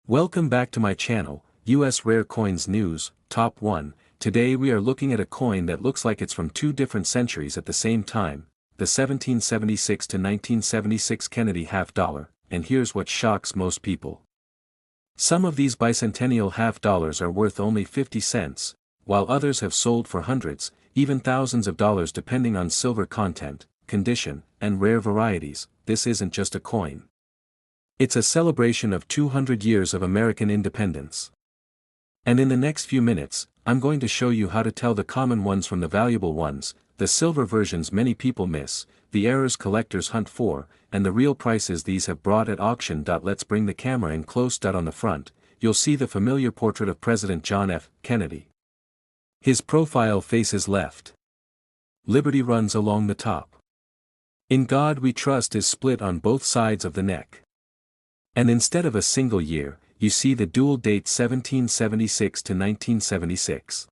Welcome back to my channel, US Rare Coins News, Top 1. Today we are looking at a coin that looks like it's from two different centuries at the same time, the 1776 to 1976 Kennedy half dollar, and here's what shocks most people. Some of these bicentennial half dollars are worth only 50 cents, while others have sold for hundreds, even thousands of dollars depending on silver content, condition, and rare varieties. This isn't just a coin. It's a celebration of 200 years of American independence. And in the next few minutes, I'm going to show you how to tell the common ones from the valuable ones, the silver versions many people miss, the errors collectors hunt for, and the real prices these have brought at auction. Let's bring the camera in close. On the front, you'll see the familiar portrait of President John F. Kennedy. His profile faces left. Liberty runs along the top. In God We Trust is split on both sides of the neck. And instead of a single year, you see the dual date 1776 to 1976.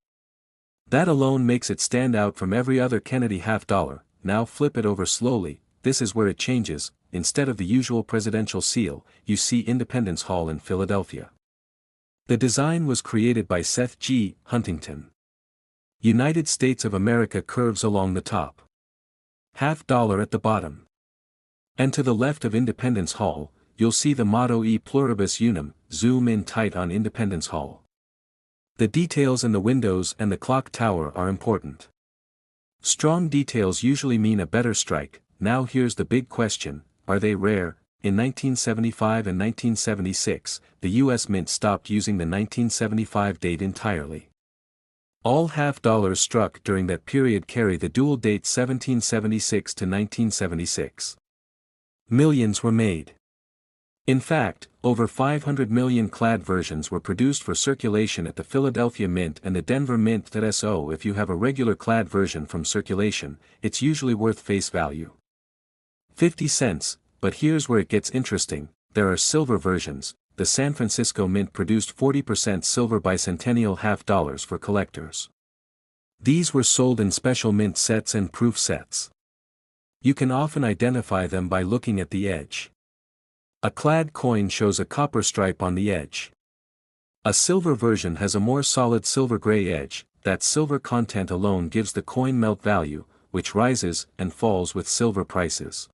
That alone makes it stand out from every other Kennedy half dollar. Now flip it over slowly. This is where it changes. Instead of the usual presidential seal, you see Independence Hall in Philadelphia. The design was created by Seth G. Huntington. United States of America curves along the top. Half dollar at the bottom. And to the left of Independence Hall, you'll see the motto E pluribus unum. Zoom in tight on Independence Hall. The details in the windows and the clock tower are important. Strong details usually mean a better strike. Now here's the big question, are they rare? In 1975 and 1976, the US Mint stopped using the 1975 date entirely. All half dollars struck during that period carry the dual date 1776 to 1976. Millions were made. In fact, over 500 million clad versions were produced for circulation at the Philadelphia Mint and the Denver Mint. So if you have a regular clad version from circulation, it's usually worth face value. 50 cents, but here's where it gets interesting, there are silver versions. The San Francisco Mint produced 40% silver bicentennial half dollars for collectors. These were sold in special mint sets and proof sets. You can often identify them by looking at the edge. A clad coin shows a copper stripe on the edge. A silver version has a more solid silver-gray edge. That silver content alone gives the coin melt value, which rises and falls with silver prices.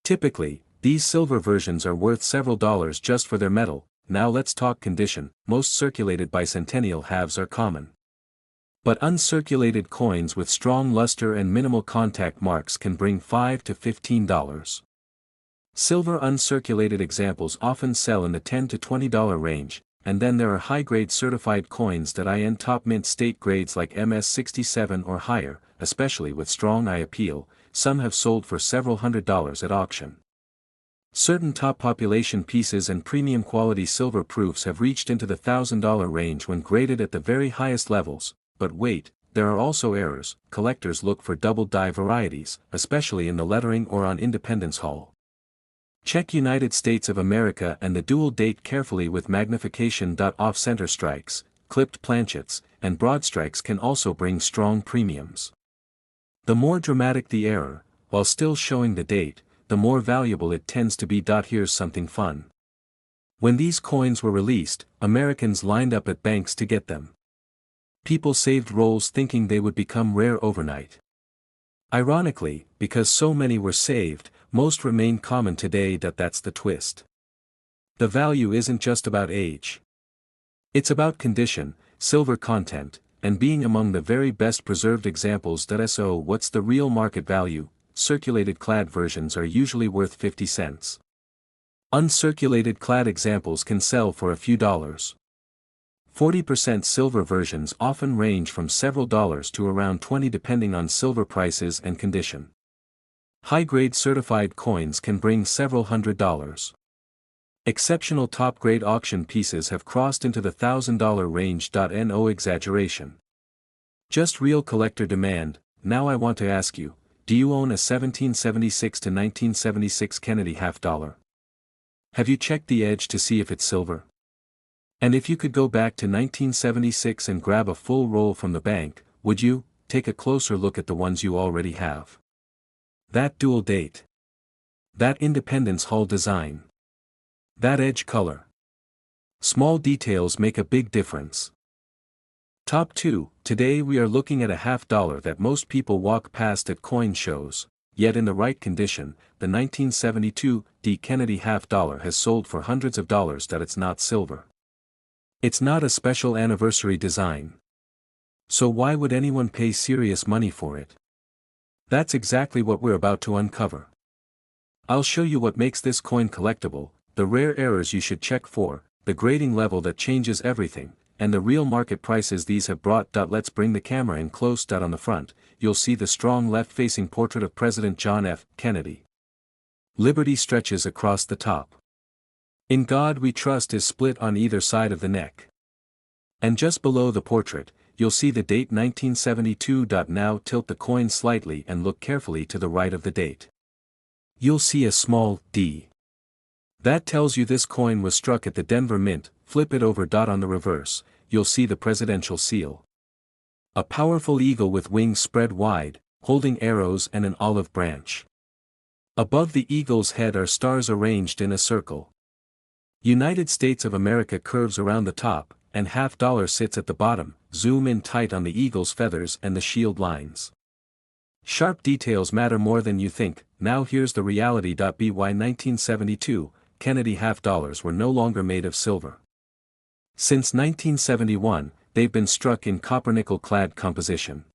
Typically, these silver versions are worth several dollars just for their metal. Now let's talk condition. Most circulated bicentennial halves are common. But uncirculated coins with strong luster and minimal contact marks can bring $5 to $15. Silver uncirculated examples often sell in the $10 to $20 range, and then there are high-grade certified coins that IN top mint state grades like MS67 or higher, especially with strong eye appeal. Some have sold for several $100s at auction. Certain top population pieces and premium quality silver proofs have reached into the $1,000 range when graded at the very highest levels, but wait, there are also errors. Collectors look for double die varieties, especially in the lettering or on Independence Hall. Check United States of America and the dual date carefully with magnification. Off-center strikes, clipped planchets, and broad strikes can also bring strong premiums. The more dramatic the error, while still showing the date, the more valuable it tends to be. Here's something fun. When these coins were released, Americans lined up at banks to get them. People saved rolls thinking they would become rare overnight. Ironically, because so many were saved, most remain common today. That's the twist. The value isn't just about age. It's about condition, silver content, and being among the very best preserved examples. So what's the real market value? Circulated clad versions are usually worth 50 cents. Uncirculated clad examples can sell for a few dollars. 40% silver versions often range from several dollars to around 20 depending on silver prices and condition. High-grade certified coins can bring several $100s. Exceptional top-grade auction pieces have crossed into the $1,000 range. No exaggeration. Just real collector demand. Now I want to ask you, do you own a 1776 to 1976 Kennedy half dollar? Have you checked the edge to see if it's silver? And if you could go back to 1976 and grab a full roll from the bank, would you? Take a closer look at the ones you already have. That dual date. That Independence Hall design. That edge color. Small details make a big difference. Top 2. Today we are looking at a $50 that most people walk past at coin shows, yet in the right condition, the 1972 D. Kennedy $50 has sold for hundreds of dollars. It's not silver. It's not a special anniversary design. So why would anyone pay serious money for it? That's exactly what we're about to uncover. I'll show you what makes this coin collectible, the rare errors you should check for, the grading level that changes everything, and the real market prices these have brought. Let's bring the camera in close. On the front, you'll see the strong left-facing portrait of President John F. Kennedy. Liberty stretches across the top. In God We Trust is split on either side of the neck. And just below the portrait, you'll see the date 1972. Now tilt the coin slightly and look carefully to the right of the date. You'll see a small D. That tells you this coin was struck at the Denver Mint. Flip it over. On the reverse, you'll see the presidential seal. A powerful eagle with wings spread wide, holding arrows and an olive branch. Above the eagle's head are stars arranged in a circle. United States of America curves around the top, and $50 sits at the bottom. Zoom in tight on the eagle's feathers and the shield lines. Sharp details matter more than you think. Now here's the reality. By 1972, Kennedy $50 were no longer made of silver. Since 1971, they've been struck in copper-nickel-clad composition.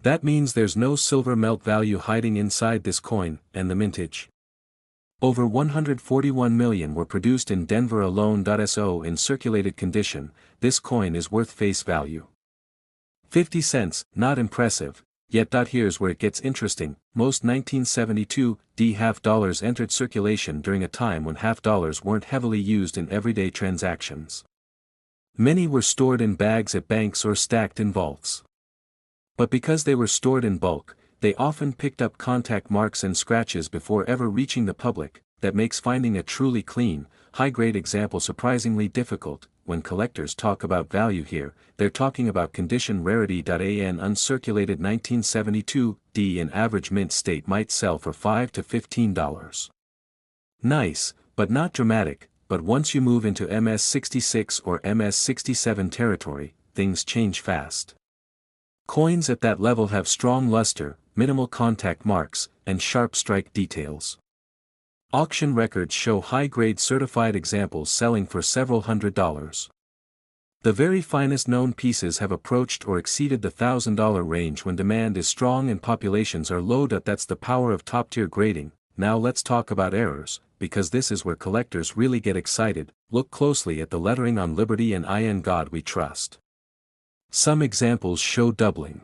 That means there's no silver melt value hiding inside this coin, and the mintage. Over 141 million were produced in Denver alone. So in circulated condition, this coin is worth face value. 50 cents, not impressive, yet. Here's where it gets interesting. Most 1972 D $50 entered circulation during a time when $50 weren't heavily used in everyday transactions. Many were stored in bags at banks or stacked in vaults. But because they were stored in bulk, they often picked up contact marks and scratches before ever reaching the public. That makes finding a truly clean, high-grade example surprisingly difficult. When collectors talk about value here, they're talking about condition rarity. An uncirculated 1972 D in average mint state might sell for $5 to $15. Nice, but not dramatic. But once you move into MS-66 or MS-67 territory, things change fast. Coins at that level have strong luster, minimal contact marks, and sharp strike details. Auction records show high-grade certified examples selling for several $100s. The very finest known pieces have approached or exceeded the $1,000 range when demand is strong and populations are low. That's the power of top-tier grading. Now let's talk about errors, because this is where collectors really get excited. Look closely at the lettering on Liberty and In God We Trust. Some examples show doubling.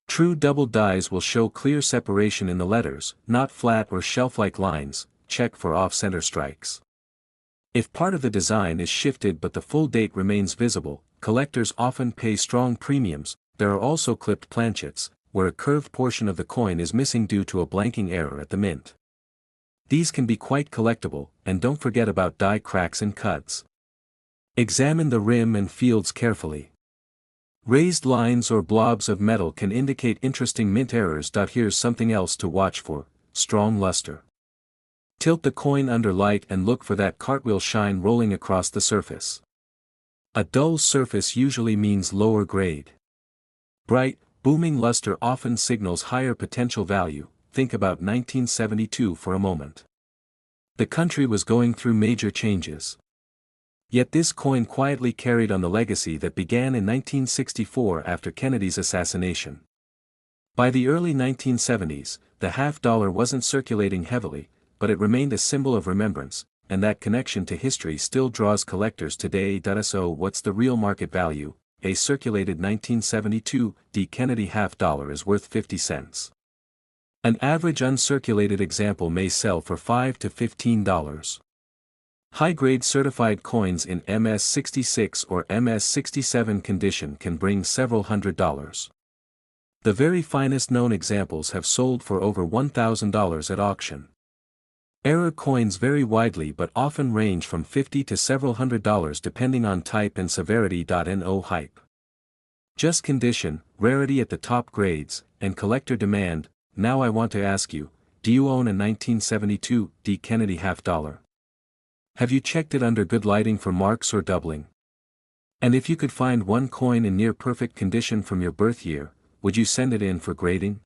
True double dies will show clear separation in the letters, not flat or shelf-like lines. Check for off-center strikes. If part of the design is shifted but the full date remains visible, collectors often pay strong premiums. There are also clipped planchets, where a curved portion of the coin is missing due to a blanking error at the mint. These can be quite collectible, and don't forget about die cracks and cuts. Examine the rim and fields carefully. Raised lines or blobs of metal can indicate interesting mint errors. Here's something else to watch for: strong luster. Tilt the coin under light and look for that cartwheel shine rolling across the surface. A dull surface usually means lower grade. Bright, booming luster often signals higher potential value. Think about 1972 for a moment. The country was going through major changes. Yet this coin quietly carried on the legacy that began in 1964 after Kennedy's assassination. By the early 1970s, the $50 wasn't circulating heavily, but it remained a symbol of remembrance, and that connection to history still draws collectors today. So what's the real market value? A circulated 1972 D. Kennedy $50 is worth 50 cents. An average uncirculated example may sell for $5 to $15. High-grade certified coins in MS-66 or MS-67 condition can bring several $100s. The very finest known examples have sold for over $1,000 at auction. Error coins vary widely but often range from $50 to several $100 depending on type and severity. No hype. Just condition, rarity at the top grades, and collector demand. Now I want to ask you, do you own a 1972 D. Kennedy $50? Have you checked it under good lighting for marks or doubling? And if you could find one coin in near perfect condition from your birth year, would you send it in for grading?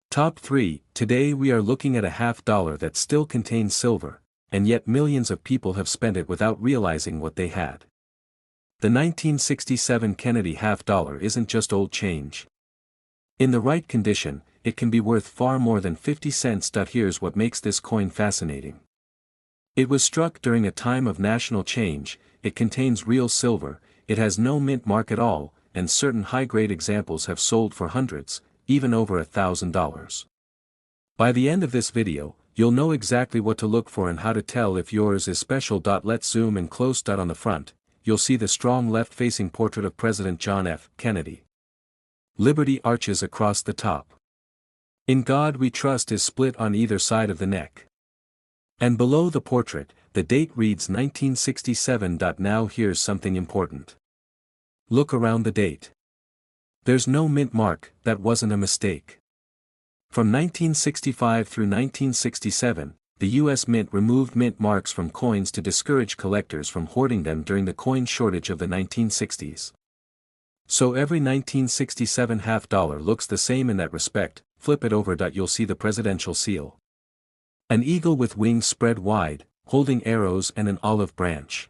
Top 3. Today we are looking at a $50 that still contains silver, and yet millions of people have spent it without realizing what they had. The 1967 Kennedy $50 isn't just old change. In the right condition, it can be worth far more than 50 cents. Here's what makes this coin fascinating. It was struck during a time of national change, it contains real silver, it has no mint mark at all, and certain high-grade examples have sold for hundreds, even over $1,000. By the end of this video, you'll know exactly what to look for and how to tell if yours is special. Let's zoom in close. On the front, you'll see the strong left-facing portrait of President John F. Kennedy. Liberty arches across the top. In God We Trust is split on either side of the neck. And below the portrait, the date reads 1967. Now here's something important. Look around the date. There's no mint mark, that wasn't a mistake. From 1965 through 1967, the U.S. Mint removed mint marks from coins to discourage collectors from hoarding them during the coin shortage of the 1960s. So every 1967 $50 looks the same in that respect. Flip it over. You'll see the presidential seal. An eagle with wings spread wide, holding arrows and an olive branch.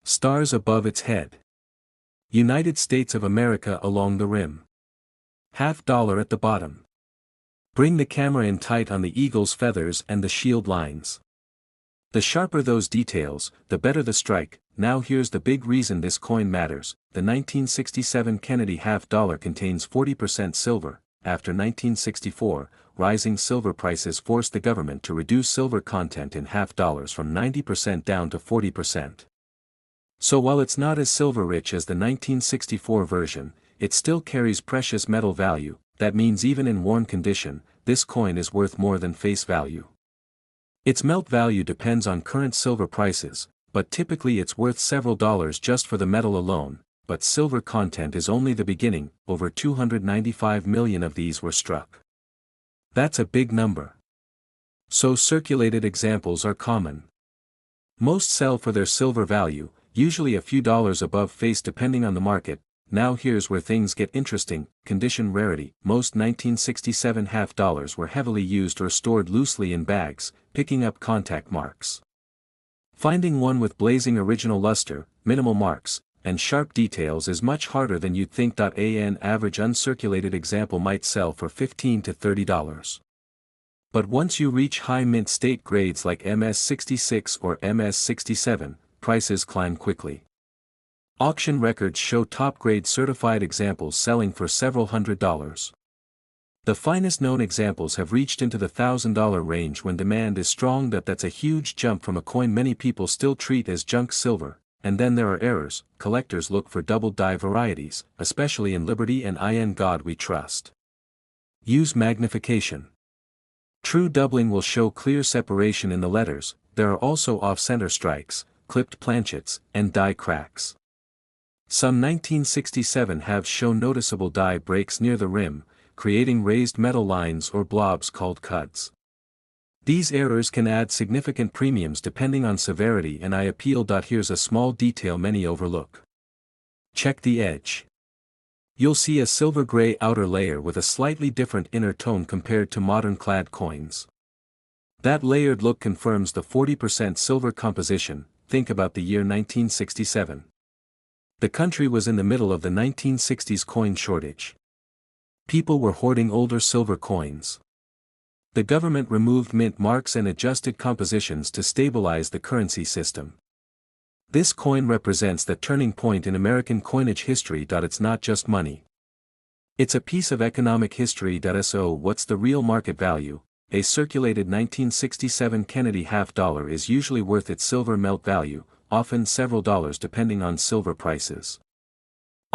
Stars above its head. United States of America along the rim. $50 at the bottom. Bring the camera in tight on the eagle's feathers and the shield lines. The sharper those details, the better the strike. Now here's the big reason this coin matters. The 1967 Kennedy $50 contains 40% silver. After 1964, rising silver prices forced the government to reduce silver content in $50 from 90% down to 40%. So while it's not as silver-rich as the 1964 version, it still carries precious metal value. That means even in worn condition, this coin is worth more than face value. Its melt value depends on current silver prices, but typically it's worth several dollars just for the metal alone. But silver content is only the beginning. Over 295 million of these were struck. That's a big number. So circulated examples are common. Most sell for their silver value, usually a few dollars above face depending on the market. Now here's where things get interesting. Condition rarity. Most 1967 $50 were heavily used or stored loosely in bags, picking up contact marks. Finding one with blazing original luster, minimal marks, and sharp details is much harder than you'd think. An average uncirculated example might sell for $15 to $30. But once you reach high mint state grades like MS66 or MS67, prices climb quickly. Auction records show top-grade certified examples selling for several $100s. The finest known examples have reached into the $1,000 range when demand is strong. That's a huge jump from a coin many people still treat as junk silver. And then there are errors. Collectors look for double die varieties, especially in Liberty and in God We Trust. Use magnification. True doubling will show clear separation in the letters. There are also off-center strikes, clipped planchets, and die cracks. Some 1967 halves show noticeable die breaks near the rim, creating raised metal lines or blobs called cuts. These errors can add significant premiums depending on severity and appeal. Here's a small detail many overlook. Check the edge. You'll see a silver-gray outer layer with a slightly different inner tone compared to modern clad coins. That layered look confirms the 40% silver composition. Think about the year 1967. The country was in the middle of the 1960s coin shortage. People were hoarding older silver coins. The government removed mint marks and adjusted compositions to stabilize the currency system. This coin represents the turning point in American coinage history. It's not just money. It's a piece of economic history. So what's the real market value? A circulated 1967 Kennedy $50 is usually worth its silver melt value, often several dollars depending on silver prices.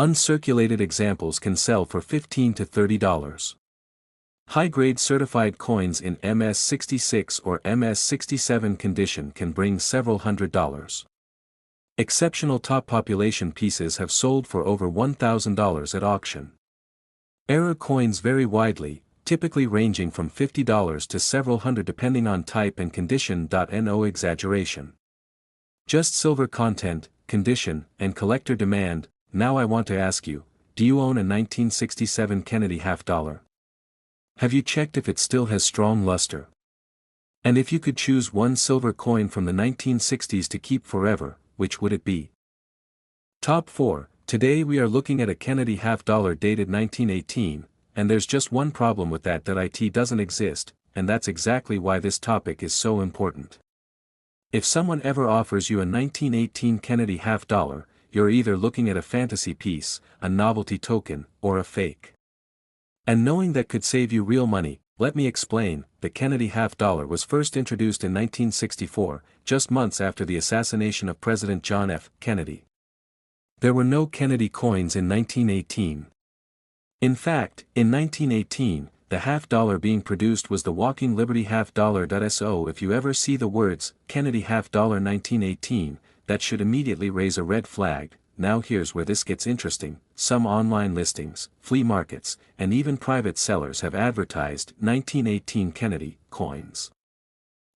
Uncirculated examples can sell for $15 to $30. High-grade certified coins in MS66 or MS67 condition can bring several $100s. Exceptional top population pieces have sold for over $1,000 at auction. Error coins vary widely, typically ranging from $50 to several hundred depending on type and condition. No exaggeration. Just silver content, condition, and collector demand. Now I want to ask you, do you own a 1967 Kennedy half dollar? Have you checked if it still has strong luster? And if you could choose one silver coin from the 1960s to keep forever, which would it be? Top 4. Today we are looking at a Kennedy half dollar dated 1918, and there's just one problem with that it doesn't exist, and that's exactly why this topic is so important. If someone ever offers you a 1918 Kennedy half dollar, you're either looking at a fantasy piece, a novelty token, or a fake. And knowing that could save you real money, let me explain. The Kennedy half dollar was first introduced in 1964, just months after the assassination of President John F. Kennedy. There were no Kennedy coins in 1918. In fact, in 1918, the half dollar being produced was the Walking Liberty half dollar. So if you ever see the words, Kennedy half dollar 1918, that should immediately raise a red flag. Now here's where this gets interesting. Some online listings, flea markets, and even private sellers have advertised 1918 Kennedy coins.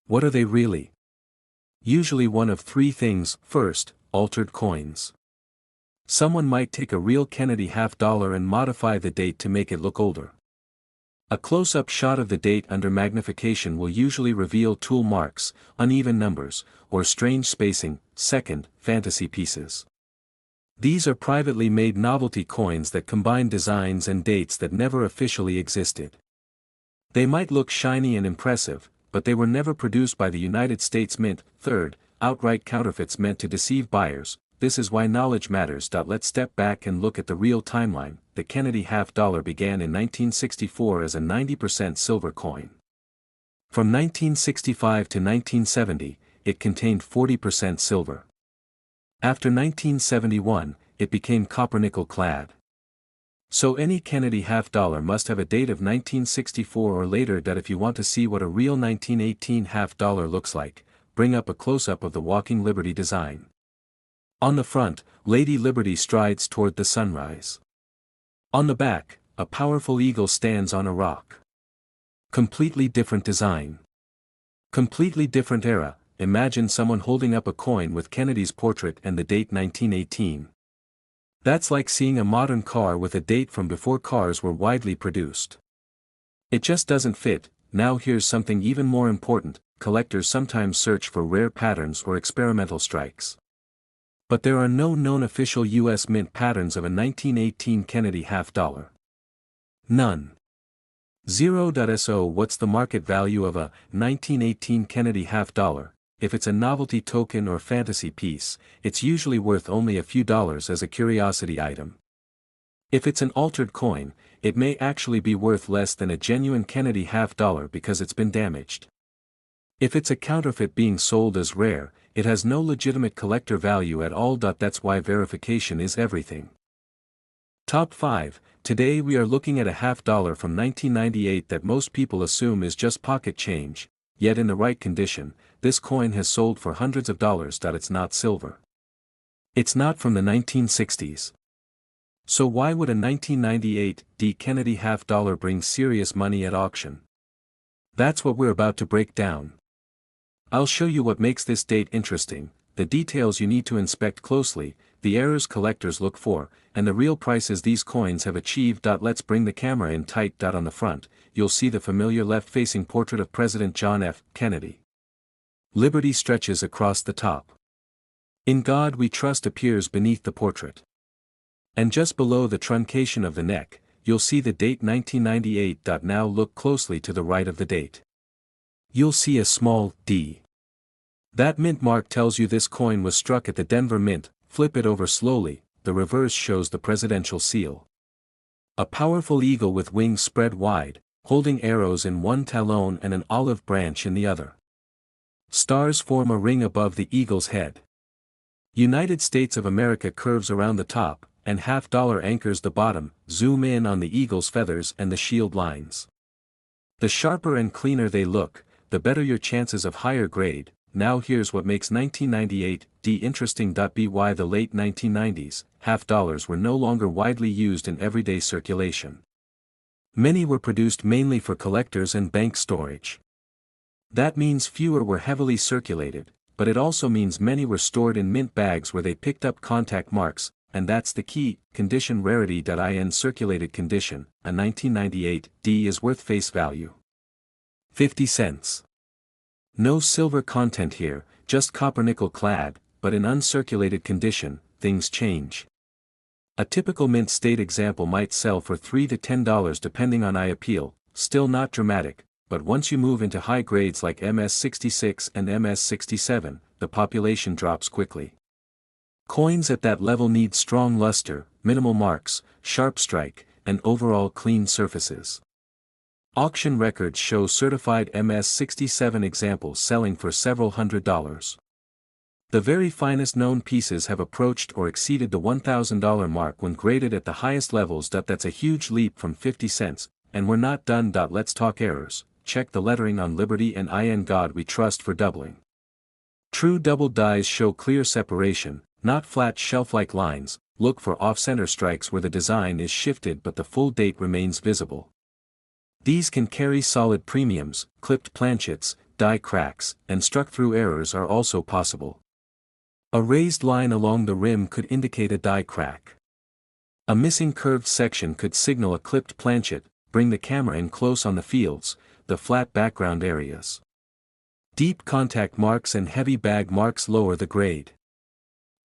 What are they really? Usually one of three things. First, altered coins. Someone might take a real Kennedy half dollar and modify the date to make it look older. A close-up shot of the date under magnification will usually reveal tool marks, uneven numbers, or strange spacing. Second, fantasy pieces. These are privately made novelty coins that combine designs and dates that never officially existed. They might look shiny and impressive, but they were never produced by the United States Mint. Third, outright counterfeits meant to deceive buyers. This is why knowledge matters. Let's step back and look at the real timeline. The Kennedy half dollar began in 1964 as a 90% silver coin. From 1965 to 1970, it contained 40% silver. After 1971, it became copper-nickel clad. So any Kennedy half dollar must have a date of 1964 or later. If you want to see what a real 1918 half dollar looks like, bring up a close-up of the Walking Liberty design. On the front, Lady Liberty strides toward the sunrise. On the back, a powerful eagle stands on a rock. Completely different design. Completely different era. Imagine someone holding up a coin with Kennedy's portrait and the date 1918. That's like seeing a modern car with a date from before cars were widely produced. It just doesn't fit. Now here's something even more important. Collectors sometimes search for rare patterns or experimental strikes. But there are no known official U.S. Mint patterns of a 1918 Kennedy half dollar. None. 0.so What's the market value of a 1918 Kennedy half dollar? If it's a novelty token or fantasy piece, it's usually worth only a few dollars as a curiosity item. If it's an altered coin, it may actually be worth less than a genuine Kennedy half dollar because it's been damaged. If it's a counterfeit being sold as rare, it has no legitimate collector value at all. That's why verification is everything. Top 5. Today we are looking at a half dollar from 1998 that most people assume is just pocket change, yet in the right condition, this coin has sold for hundreds of dollars. It's not silver. It's not from the 1960s. So why would a 1998 Kennedy half dollar bring serious money at auction? That's what we're about to break down. I'll show you what makes this date interesting, the details you need to inspect closely, the errors collectors look for, and the real prices these coins have achieved. Let's bring the camera in tight. On the front, you'll see the familiar left-facing portrait of President John F. Kennedy. Liberty stretches across the top. In God We Trust appears beneath the portrait. And just below the truncation of the neck, you'll see the date 1998. Now look closely to the right of the date. You'll see a small D. That mint mark tells you this coin was struck at the Denver Mint. Flip it over slowly, the reverse shows the presidential seal. A powerful eagle with wings spread wide, holding arrows in one talon and an olive branch in the other. Stars form a ring above the eagle's head. United States of America curves around the top, and half dollar anchors the bottom. Zoom in on the eagle's feathers and the shield lines. The sharper and cleaner they look, the better your chances of higher grade. Now here's what makes 1998 interesting. By the late 1990s, half dollars were no longer widely used in everyday circulation. Many were produced mainly for collectors and bank storage. That means fewer were heavily circulated, but it also means many were stored in mint bags where they picked up contact marks, and that's the key. Condition rarity.in circulated condition, a 1998 D is worth face value 50 cents. No silver content here, just copper nickel clad, but in uncirculated condition, things change. A typical mint state example might sell for $3 to $10 depending on eye appeal, still not dramatic, but once you move into high grades like MS66 and MS67, the population drops quickly. Coins at that level need strong luster, minimal marks, sharp strike, and overall clean surfaces. Auction records show certified MS67 examples selling for several $100s. The very finest known pieces have approached or exceeded the $1,000 mark when graded at the highest levels. That's a huge leap from 50 cents, and we're not done. Let's talk errors. Check the lettering on Liberty and In God We Trust for doubling. True double dies show clear separation, not flat shelf-like lines. Look for off-center strikes where the design is shifted but the full date remains visible. These can carry solid premiums. Clipped planchets, die cracks, and struck-through errors are also possible. A raised line along the rim could indicate a die crack. A missing curved section could signal a clipped planchet. Bring the camera in close on the fields, the flat background areas. Deep contact marks and heavy bag marks lower the grade.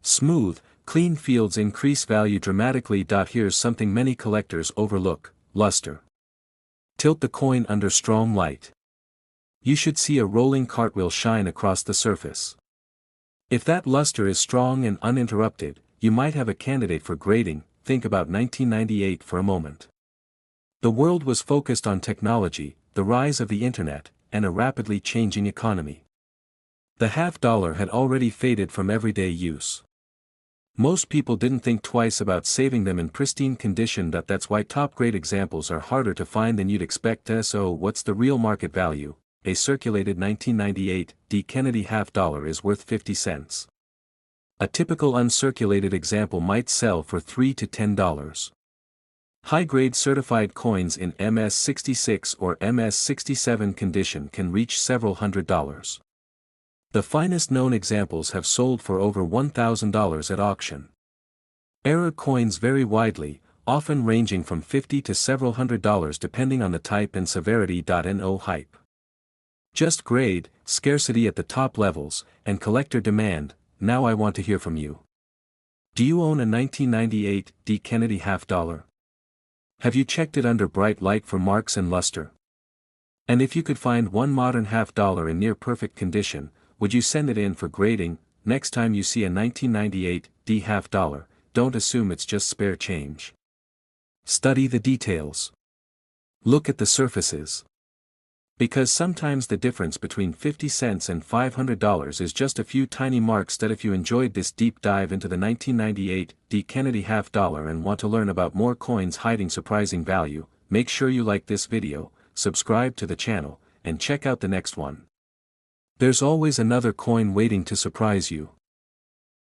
Smooth, clean fields increase value dramatically. Here's something many collectors overlook: luster. Tilt the coin under strong light. You should see a rolling cartwheel shine across the surface. If that luster is strong and uninterrupted, you might have a candidate for grading. Think about 1998 for a moment. The world was focused on technology, the rise of the internet, and a rapidly changing economy. The $50 had already faded from everyday use. Most people didn't think twice about saving them in pristine condition. That's why top-grade examples are harder to find than you'd expect. So what's the real market value? A circulated 1998 D. Kennedy $50 is worth 50 cents. A typical uncirculated example might sell for $3 to $10. High-grade certified coins in MS66 or MS67 condition can reach several $100s. The finest known examples have sold for over $1,000 at auction. Error coins vary widely, often ranging from $50 to several $100s depending on the type and severity. No hype. Just grade, scarcity at the top levels, and collector demand. Now I want to hear from you. Do you own a 1998 D. Kennedy $50? Have you checked it under bright light for marks and luster? And if you could find one modern $50 in near perfect condition, would you send it in for grading? Next time you see a 1998 D. $50, don't assume it's just spare change. Study the details. Look at the surfaces. Because sometimes the difference between 50 cents and $500 is just a few tiny marks. If you enjoyed this deep dive into the 1998 D. Kennedy $50 and want to learn about more coins hiding surprising value, make sure you like this video, subscribe to the channel, and check out the next one. There's always another coin waiting to surprise you.